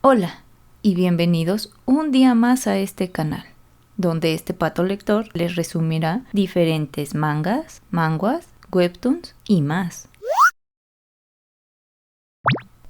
Hola y bienvenidos un día más a este canal, donde este pato lector les resumirá diferentes mangas, manhwas, webtoons y más.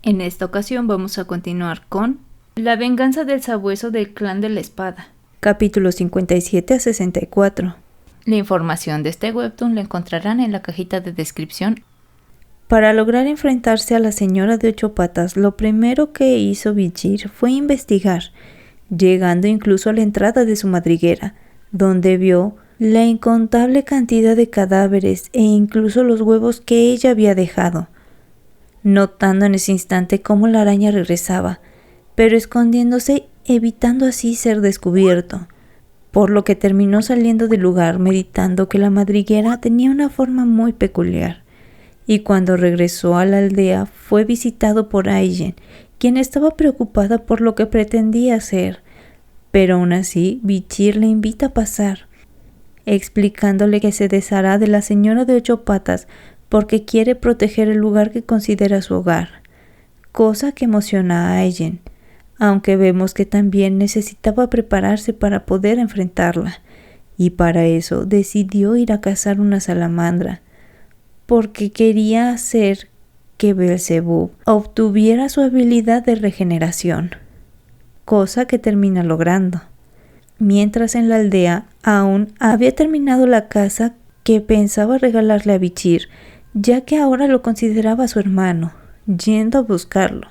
En esta ocasión vamos a continuar con La venganza del sabueso del clan de la espada, capítulos 57 a 64. La información de este webtoon la encontrarán en la cajita de descripción. Para lograr enfrentarse a la señora de 8 patas, lo primero que hizo Bichir fue investigar, llegando incluso a la entrada de su madriguera, donde vio la incontable cantidad de cadáveres e incluso los huevos que ella había dejado, notando en ese instante cómo la araña regresaba, pero escondiéndose, evitando así ser descubierto, por lo que terminó saliendo del lugar meditando que la madriguera tenía una forma muy peculiar. Y cuando regresó a la aldea fue visitado por Aigen, quien estaba preocupada por lo que pretendía hacer, pero aún así Bichir le invita a pasar, explicándole que se deshará de la señora de 8 patas porque quiere proteger el lugar que considera su hogar, cosa que emociona a Aigen, aunque vemos que también necesitaba prepararse para poder enfrentarla, y para eso decidió ir a cazar una salamandra, porque quería hacer que Beelzebub obtuviera su habilidad de regeneración, cosa que termina logrando. Mientras en la aldea aún había terminado la casa que pensaba regalarle a Bichir, ya que ahora lo consideraba su hermano, yendo a buscarlo,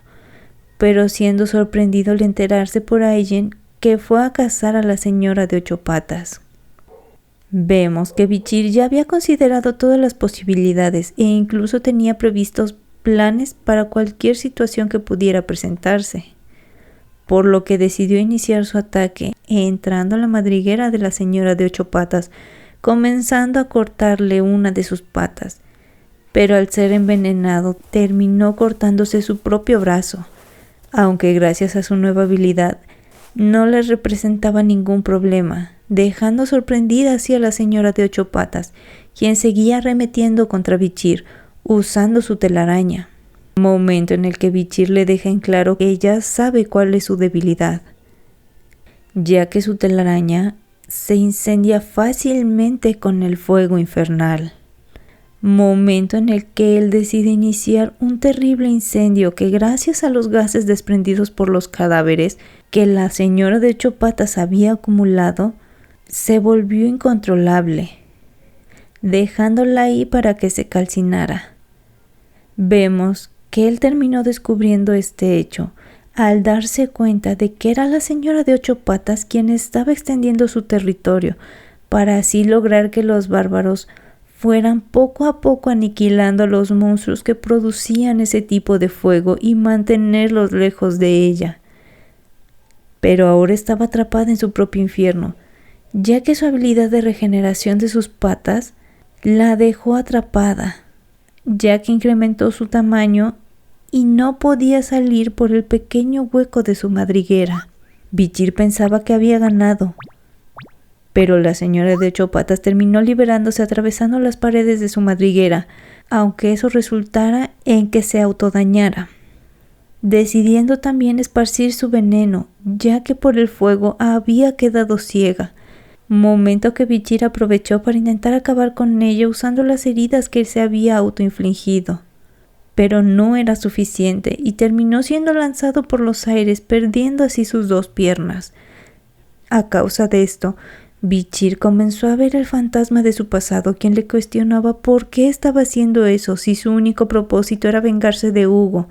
pero siendo sorprendido al enterarse por Aigen que fue a cazar a la señora de 8 patas. Vemos que Bichir ya había considerado todas las posibilidades e incluso tenía previstos planes para cualquier situación que pudiera presentarse, por lo que decidió iniciar su ataque entrando a la madriguera de la señora de 8 patas, comenzando a cortarle una de sus patas, pero al ser envenenado terminó cortándose su propio brazo, aunque gracias a su nueva habilidad no le representaba ningún problema, dejando sorprendida así a la señora de 8 patas, quien seguía arremetiendo contra Bichir, usando su telaraña. Momento en el que Bichir le deja en claro que ella sabe cuál es su debilidad, ya que su telaraña se incendia fácilmente con el fuego infernal. Momento en el que él decide iniciar un terrible incendio que, gracias a los gases desprendidos por los cadáveres que la señora de 8 patas había acumulado, se volvió incontrolable, dejándola ahí para que se calcinara. Vemos que él terminó descubriendo este hecho al darse cuenta de que era la señora de 8 patas quien estaba extendiendo su territorio para así lograr que los bárbaros fueran poco a poco aniquilando a los monstruos que producían ese tipo de fuego y mantenerlos lejos de ella. Pero ahora estaba atrapada en su propio infierno, ya que su habilidad de regeneración de sus patas la dejó atrapada, ya que incrementó su tamaño y no podía salir por el pequeño hueco de su madriguera. Bichir pensaba que había ganado, pero la señora de 8 patas terminó liberándose atravesando las paredes de su madriguera, aunque eso resultara en que se autodañara, decidiendo también esparcir su veneno, ya que por el fuego había quedado ciega. Momento que Bichir aprovechó para intentar acabar con ella usando las heridas que él se había autoinfligido. Pero no era suficiente y terminó siendo lanzado por los aires, perdiendo así sus 2 piernas. A causa de esto, Bichir comenzó a ver el fantasma de su pasado, quien le cuestionaba por qué estaba haciendo eso si su único propósito era vengarse de Hugo,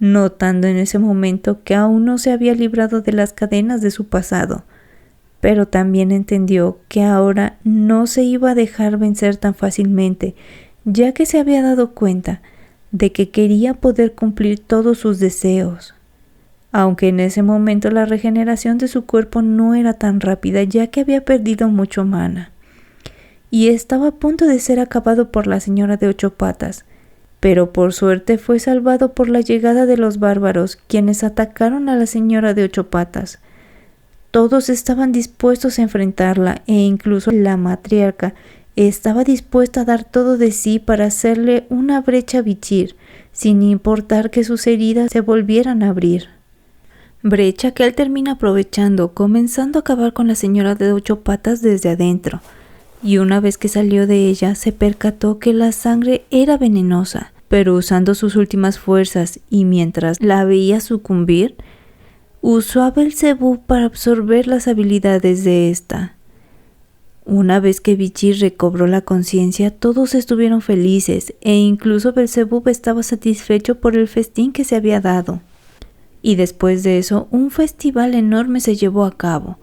notando en ese momento que aún no se había librado de las cadenas de su pasado, pero también entendió que ahora no se iba a dejar vencer tan fácilmente, ya que se había dado cuenta de que quería poder cumplir todos sus deseos. Aunque en ese momento la regeneración de su cuerpo no era tan rápida, ya que había perdido mucho mana, y estaba a punto de ser acabado por la señora de 8 patas, pero por suerte fue salvado por la llegada de los bárbaros, quienes atacaron a la señora de 8 patas. Todos estaban dispuestos a enfrentarla e incluso la matriarca estaba dispuesta a dar todo de sí para hacerle una brecha a Bichir, sin importar que sus heridas se volvieran a abrir. brecha que él termina aprovechando, comenzando a acabar con la señora de 8 patas desde adentro, y una vez que salió de ella se percató que la sangre era venenosa, pero usando sus últimas fuerzas y mientras la veía sucumbir, usó a Belcebú para absorber las habilidades de esta. Una vez que Bichir recobró la conciencia, todos estuvieron felices e incluso Belcebú estaba satisfecho por el festín que se había dado. Y después de eso, un festival enorme se llevó a cabo.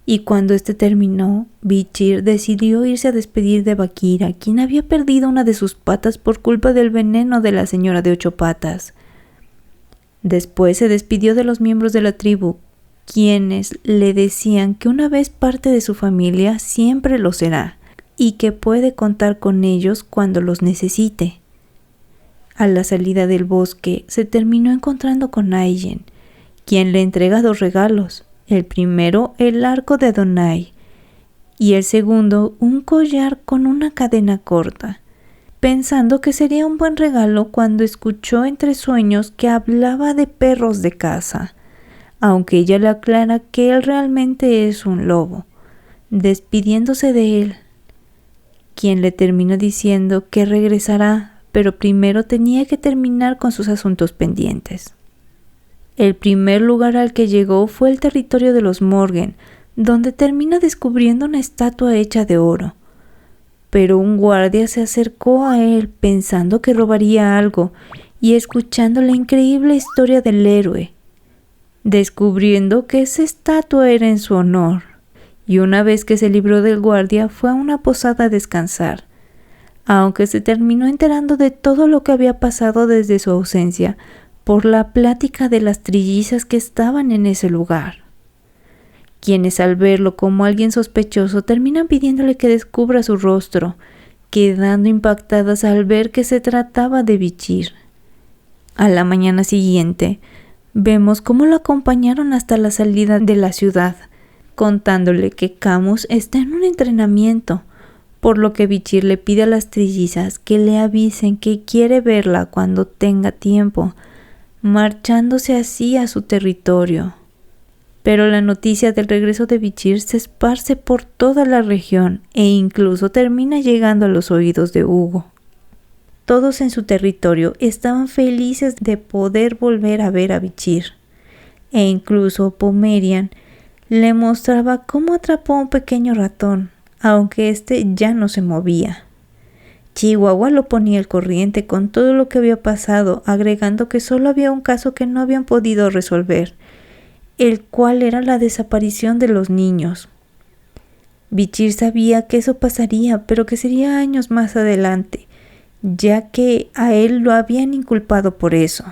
Y cuando este terminó, Bichir decidió irse a despedir de Bagheera, quien había perdido una de sus patas por culpa del veneno de la señora de 8 patas. Después se despidió de los miembros de la tribu, quienes le decían que una vez parte de su familia siempre lo será, y que puede contar con ellos cuando los necesite. A la salida del bosque se terminó encontrando con Aingen, quien le entrega 2 regalos. El primero, el arco de Adonai, y el segundo, un collar con una cadena corta, pensando que sería un buen regalo cuando escuchó entre sueños que hablaba de perros de caza, aunque ella le aclara que él realmente es un lobo, despidiéndose de él, quien le termina diciendo que regresará, pero primero tenía que terminar con sus asuntos pendientes. El primer lugar al que llegó fue el territorio de los Morgen, donde termina descubriendo una estatua hecha de oro. Pero un guardia se acercó a él pensando que robaría algo y escuchando la increíble historia del héroe, descubriendo que esa estatua era en su honor. Y una vez que se libró del guardia, fue a una posada a descansar. Aunque se terminó enterando de todo lo que había pasado desde su ausencia, por la plática de las trillizas que estaban en ese lugar, quienes al verlo como alguien sospechoso terminan pidiéndole que descubra su rostro, quedando impactadas al ver que se trataba de Bichir. A la mañana siguiente, vemos cómo lo acompañaron hasta la salida de la ciudad, contándole que Camus está en un entrenamiento, por lo que Bichir le pide a las trillizas que le avisen que quiere verla cuando tenga tiempo, marchándose así a su territorio. Pero la noticia del regreso de Bichir se esparce por toda la región e incluso termina llegando a los oídos de Hugo. Todos en su territorio estaban felices de poder volver a ver a Bichir, e incluso Pomerian le mostraba cómo atrapó a un pequeño ratón, aunque éste ya no se movía. Chihuahua lo ponía al corriente con todo lo que había pasado, agregando que solo había un caso que no habían podido resolver, el cual era la desaparición de los niños. Bichir sabía que eso pasaría, pero que sería años más adelante, ya que a él lo habían inculpado por eso.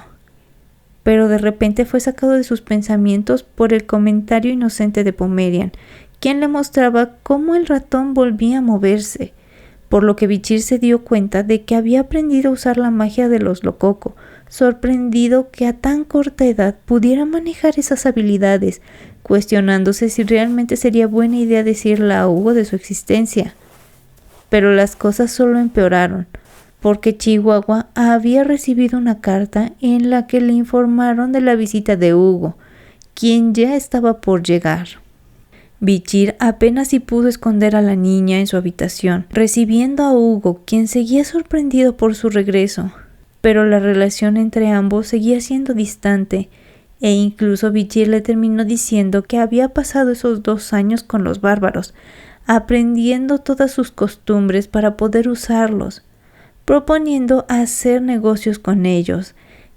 Pero de repente fue sacado de sus pensamientos por el comentario inocente de Pomerian, quien le mostraba cómo el ratón volvía a moverse, por lo que Bichir se dio cuenta de que había aprendido a usar la magia de los Lococo, sorprendido que a tan corta edad pudiera manejar esas habilidades, cuestionándose si realmente sería buena idea decirle a Hugo de su existencia. Pero las cosas solo empeoraron, porque Chihuahua había recibido una carta en la que le informaron de la visita de Hugo, quien ya estaba por llegar. Bichir apenas si pudo esconder a la niña en su habitación, recibiendo a Hugo, quien seguía sorprendido por su regreso. Pero la relación entre ambos seguía siendo distante, e incluso Bichir le terminó diciendo que había pasado esos 2 años con los bárbaros, aprendiendo todas sus costumbres para poder usarlos, proponiendo hacer negocios con ellos,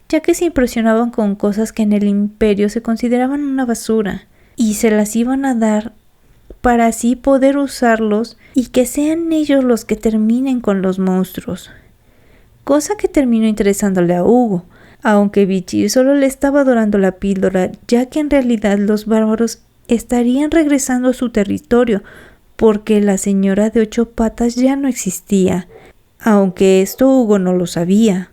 ya que se impresionaban con cosas que en el imperio se consideraban una basura, y se las iban a dar para así poder usarlos y que sean ellos los que terminen con los monstruos. Cosa que terminó interesándole a Hugo, aunque Bichir solo le estaba dorando la píldora, ya que en realidad los bárbaros estarían regresando a su territorio, porque la señora de 8 patas ya no existía, aunque esto Hugo no lo sabía,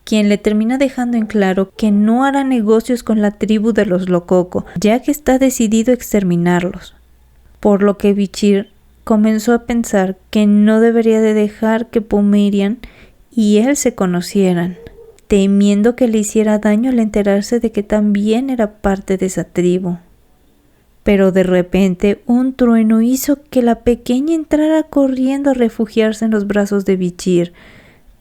quien le termina dejando en claro que no hará negocios con la tribu de los Lococo, ya que está decidido a exterminarlos. Por lo que Bichir comenzó a pensar que no debería de dejar que Pomerian y él se conocieran, temiendo que le hiciera daño al enterarse de que también era parte de esa tribu. Pero de repente un trueno hizo que la pequeña entrara corriendo a refugiarse en los brazos de Bichir,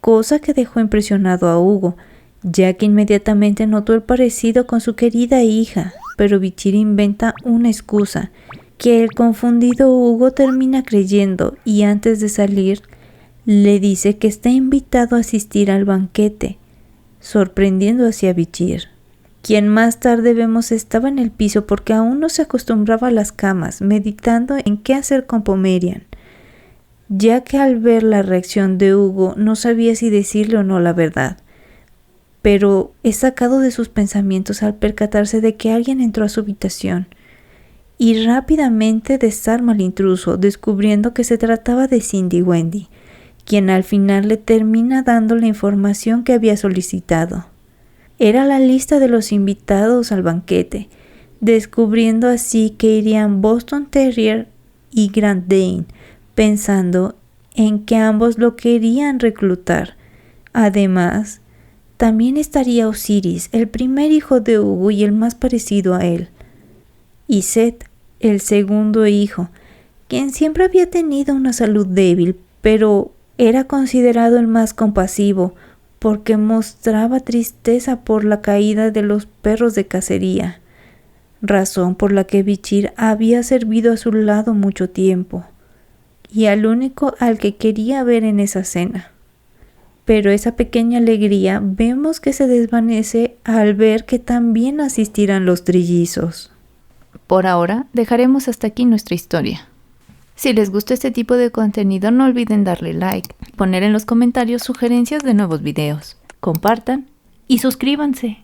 cosa que dejó impresionado a Hugo, ya que inmediatamente notó el parecido con su querida hija, pero Bichir inventa una excusa, que el confundido Hugo termina creyendo y antes de salir le dice que está invitado a asistir al banquete, sorprendiendo así a Bichir, quien más tarde vemos estaba en el piso porque aún no se acostumbraba a las camas, meditando en qué hacer con Pomerian, ya que al ver la reacción de Hugo no sabía si decirle o no la verdad, pero es sacado de sus pensamientos al percatarse de que alguien entró a su habitación y rápidamente desarma al intruso, descubriendo que se trataba de Cindy Wendy, quien al final le termina dando la información que había solicitado. Era la lista de los invitados al banquete, descubriendo así que irían Boston Terrier y Grand Dane, pensando en que ambos lo querían reclutar. Además, también estaría Osiris, el primer hijo de Hugo y el más parecido a él, y Seth, el segundo hijo, quien siempre había tenido una salud débil, pero era considerado el más compasivo, porque mostraba tristeza por la caída de los perros de cacería, razón por la que Bichir había servido a su lado mucho tiempo, y al único al que quería ver en esa cena. Pero esa pequeña alegría vemos que se desvanece al ver que también asistirán los trillizos. Por ahora, dejaremos hasta aquí nuestra historia. Si les gusta este tipo de contenido, no olviden darle like, poner en los comentarios sugerencias de nuevos videos, compartan y suscríbanse.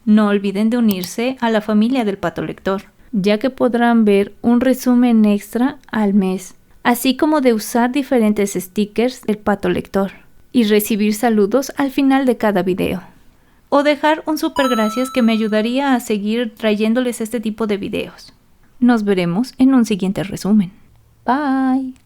No olviden de unirse a la familia del Pato Lector, ya que podrán ver un resumen extra al mes, así como de usar diferentes stickers del Pato Lector y recibir saludos al final de cada video. O dejar un super gracias que me ayudaría a seguir trayéndoles este tipo de videos. Nos veremos en un siguiente resumen. Bye.